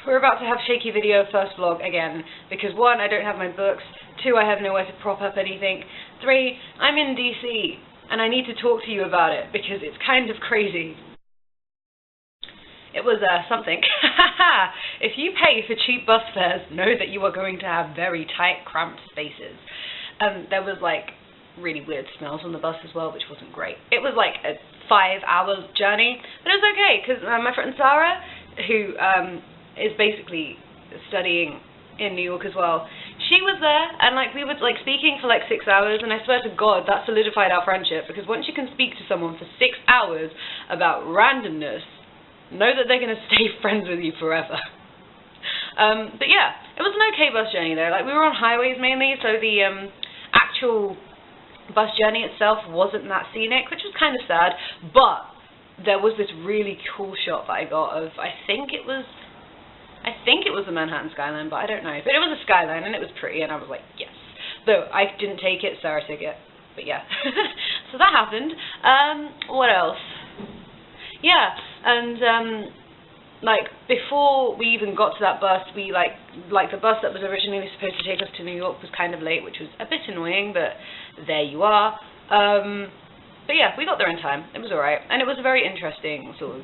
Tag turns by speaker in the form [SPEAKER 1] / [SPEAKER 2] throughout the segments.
[SPEAKER 1] we're about to have shaky video first vlog again, because 1, I don't have my books, 2, I have nowhere to prop up anything, 3, I'm in DC, and I need to talk to you about it, because it's kind of crazy. It was something. If you pay for cheap bus fares, know that you are going to have very tight, cramped spaces. There was like really weird smells on the bus as well, which wasn't great. It was like a 5-hour journey, but it was okay, because my friend Sarah, who is basically studying in New York as well, she was there, and like we were like speaking for like 6 hours, and I swear to God that solidified our friendship, because once you can speak to someone for 6 hours about randomness, know that they're going to stay friends with you forever. But yeah, it was an okay bus journey though. Like, we were on highways mainly, so the actual bus journey itself wasn't that scenic, which was kind of sad, but there was this really cool shot that I got of, I think it was the Manhattan skyline, but I don't know. But it was a skyline, and it was pretty, and I was like, yes. Though I didn't take it, Sarah took it, but yeah. So that happened. What else? Yeah, and like before we even got to that bus, we like the bus that was originally supposed to take us to New York was kind of late, which was a bit annoying, but there you are. But yeah, we got there in time. It was alright, and it was a very interesting sort of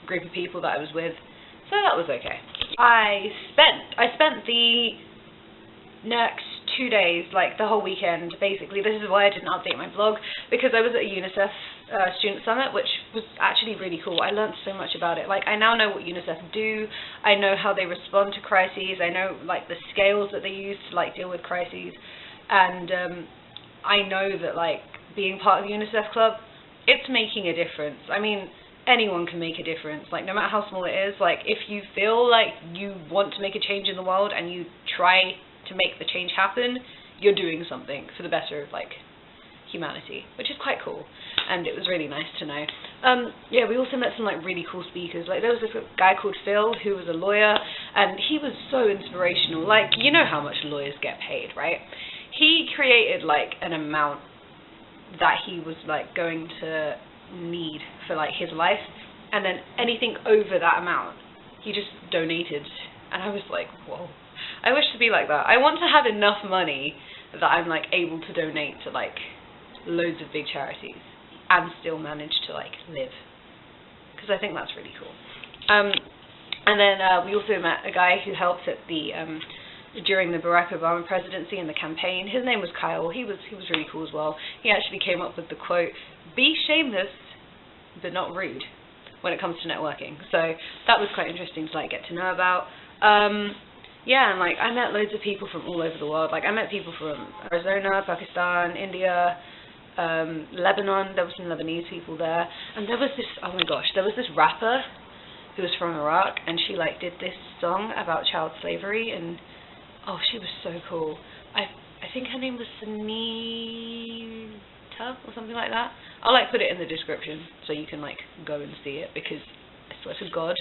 [SPEAKER 1] group of people that I was with, so that was okay. I spent the next 2 days, like the whole weekend, basically. This is why I didn't update my blog, because I was at a UNICEF student summit, which was actually really cool. I learned so much about it. Like, I now know what UNICEF do, I know how they respond to crises, I know like the scales that they use to like deal with crises, and I know that like being part of the UNICEF club, it's making a difference. I mean, anyone can make a difference, like no matter how small it is. Like, if you feel like you want to make a change in the world and you try to make the change happen, you're doing something for the better of like humanity, which is quite cool, and it was really nice to know. Yeah, we also met some like really cool speakers. Like, there was this guy called Phil who was a lawyer, and he was so inspirational. Like, you know how much lawyers get paid, right? He created like an amount that he was like going to need for like his life, and then anything over that amount he just donated, and I was like, whoa, I wish to be like that. I want to have enough money that I'm like able to donate to like loads of big charities and still manage to like live, because I think that's really cool. And then we also met a guy who helped at the during the Barack Obama presidency and the campaign. His name was Kyle. He was really cool as well. He actually came up with the quote, "Be shameless but not rude," when it comes to networking. So that was quite interesting to like get to know about. Yeah, and like I met loads of people from all over the world. Like, I met people from Arizona, Pakistan, India, Lebanon. There were some Lebanese people there, and there was this, oh my gosh, there was this rapper who was from Iraq, and she like did this song about child slavery, and oh, she was so cool. I think her name was Sunita or something like that. I'll like put it in the description so you can like go and see it, because I swear to God,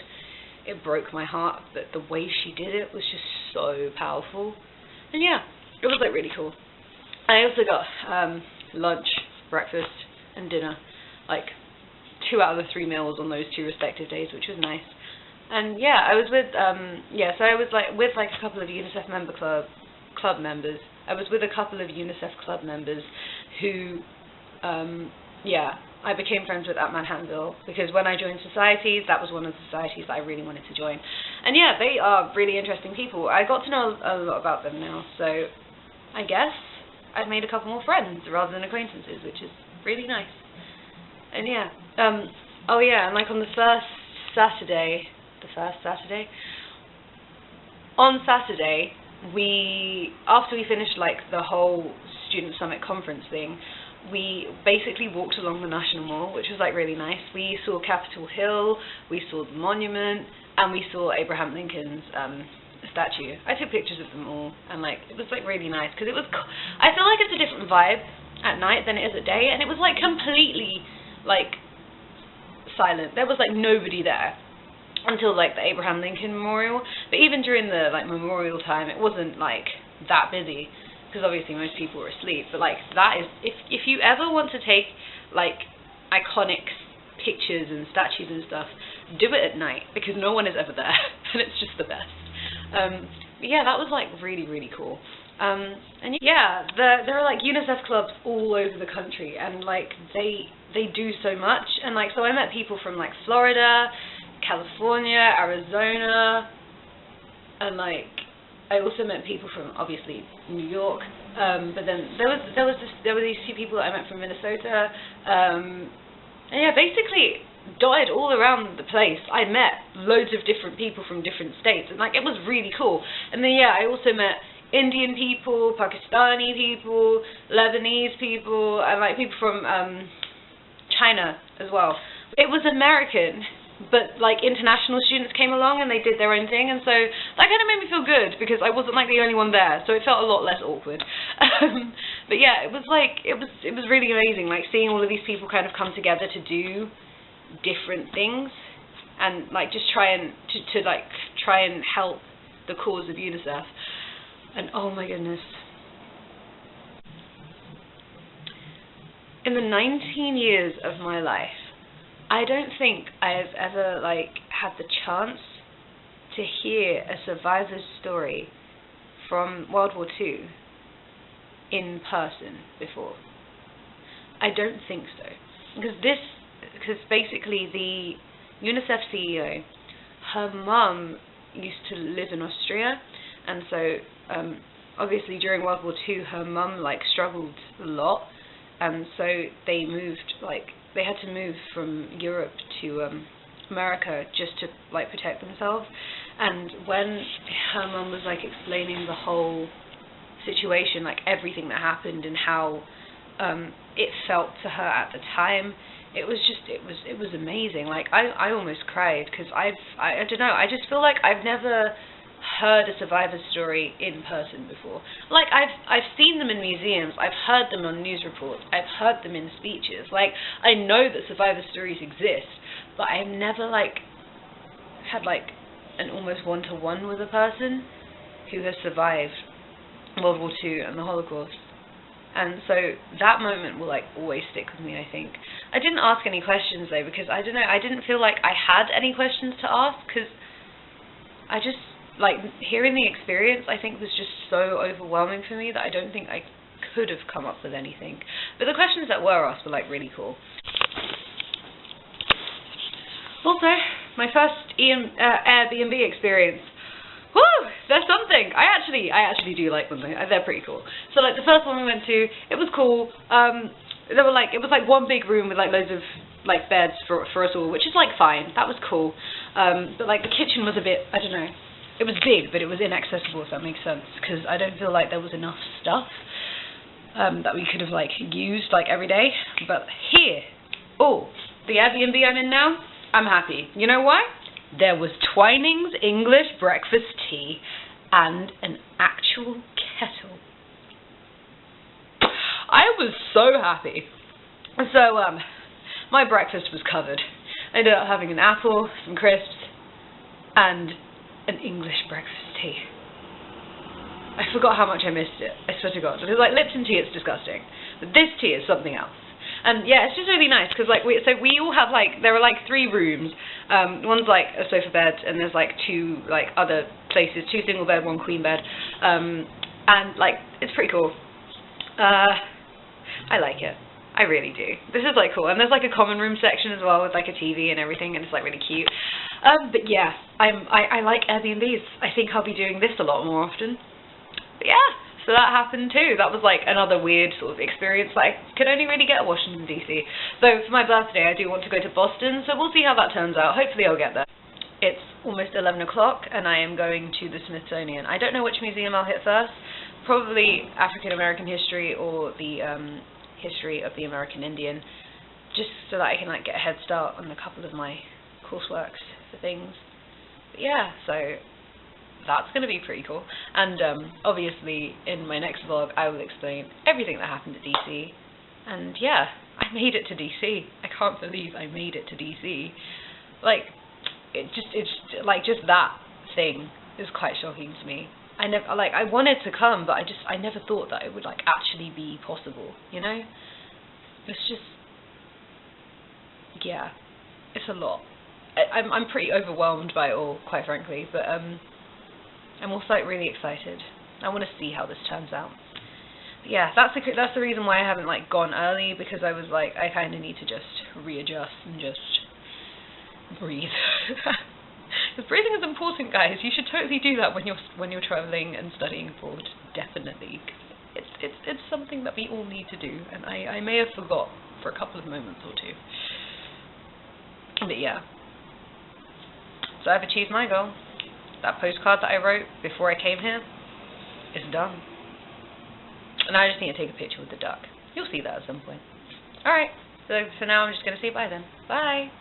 [SPEAKER 1] it broke my heart, but the way she did it was just so powerful. And yeah, it was like really cool. I also got lunch, breakfast, and dinner, like 2 out of the 3 meals on those 2 respective days, which was nice. And yeah, I was with so I was like with like a couple of UNICEF club members. I was with a couple of UNICEF club members who I became friends with at Manhattanville, because when I joined societies, that was one of the societies that I really wanted to join. And yeah, they are really interesting people. I got to know a lot about them now, so I guess I've made a couple more friends rather than acquaintances, which is really nice. And yeah, oh yeah, and like on on Saturday, after we finished like the whole student summit conference thing, we basically walked along the National Mall, which was like really nice. We saw Capitol Hill, we saw the monument, and we saw Abraham Lincoln's statue. I took pictures of them all, and like it was like really nice, because it was I feel like it's a different vibe at night than it is at day, and it was like completely like silent. There was like nobody there until like the Abraham Lincoln Memorial, but even during the like memorial time, it wasn't like that busy, because obviously most people were asleep. But like that is, if you ever want to take like iconic pictures and statues and stuff, do it at night, because no one is ever there, and it's just the best. But yeah, that was like really, really cool. And yeah, there are like UNICEF clubs all over the country, and like they do so much. And like, so I met people from like Florida, California, Arizona, and like I also met people from obviously New York. But then there were these two people that I met from Minnesota. And yeah, basically dotted all around the place. I met loads of different people from different states, and like it was really cool. And then yeah, I also met Indian people, Pakistani people, Lebanese people, and like people from China as well. It was American, but like international students came along and they did their own thing, and so that kind of made me feel good because I wasn't like the only one there, so it felt a lot less awkward. But yeah, it was really amazing, like seeing all of these people kind of come together to do different things and like just try and help the cause of UNICEF. And oh my goodness, in the 19 years of my life, I don't think I've ever like had the chance to hear a survivor's story from World War II in person before. I don't think so, because basically the UNICEF CEO, her mum used to live in Austria, and so obviously during World War II her mum like struggled a lot, and so they had to move from Europe to America just to like protect themselves. And when her mum was like explaining the whole situation, like everything that happened and how it felt to her at the time, it was amazing. Like I almost cried because I don't know, I just feel like I've never heard a survivor story in person before. Like I've seen them in museums, I've heard them on news reports, I've heard them in speeches. Like I know that survivor stories exist, but I've never like had like an almost one-to-one with a person who has survived World War II and the Holocaust. And so that moment will like always stick with me, I think. I didn't ask any questions though, because I don't know, I didn't feel like I had any questions to ask, because I just like hearing the experience I think was just so overwhelming for me that I don't think I could have come up with anything. But the questions that were asked were like really cool. Also, my first Airbnb experience. Woo! There's something. I actually do like them. They're pretty cool. So like the first one we went to, it was cool. It was like one big room with like loads of like beds for us all, which is like fine. That was cool. But like the kitchen was a bit, I don't know. It was big, but it was inaccessible, if that makes sense, because I don't feel like there was enough stuff that we could have like used like every day. But here, the Airbnb I'm in now, I'm happy. You know why? There was Twinings English breakfast tea and an actual kettle. I was so happy. So my breakfast was covered. I ended up having an apple, some crisps, and an English breakfast tea. I forgot how much I missed it, I swear to God. Because like Lipton tea, it's disgusting. But this tea is something else. And yeah, it's just really nice because like we all have like, there are like 3 rooms. One's like a sofa bed, and there's like 2 like other places, 2 single bed, 1 queen bed. And like it's pretty cool. I like it. I really do. This is like cool. And there's like a common room section as well with like a TV and everything, and it's like really cute. But yeah, I like Airbnbs. I think I'll be doing this a lot more often. But yeah, so that happened too. That was like another weird sort of experience that I could only really get at Washington DC. So for my birthday I do want to go to Boston, so we'll see how that turns out. Hopefully I'll get there. It's almost 11 o'clock and I am going to the Smithsonian. I don't know which museum I'll hit first. Probably African American history or the history of the American Indian, just so that I can like get a head start on a couple of my courseworks for things. But yeah, so that's going to be pretty cool. And obviously in my next vlog I will explain everything that happened at DC. And yeah, I made it to DC. I can't believe I made it to DC. Like it's just that thing is quite shocking to me. I wanted to come, but I never thought that it would like actually be possible, you know? It's just, yeah, it's a lot. I'm pretty overwhelmed by it all, quite frankly, but I'm also like really excited. I want to see how this turns out. But yeah, that's the reason why I haven't like gone early, because I was like, I kind of need to just readjust and just breathe. Because breathing is important, guys. You should totally do that when you're traveling and studying abroad. Definitely. It's something that we all need to do, and I may have forgot for a couple of moments or two. But yeah. So I've achieved my goal. That postcard that I wrote before I came here is done. And I just need to take a picture with the duck. You'll see that at some point. Alright, so for now I'm just going to say bye then. Bye!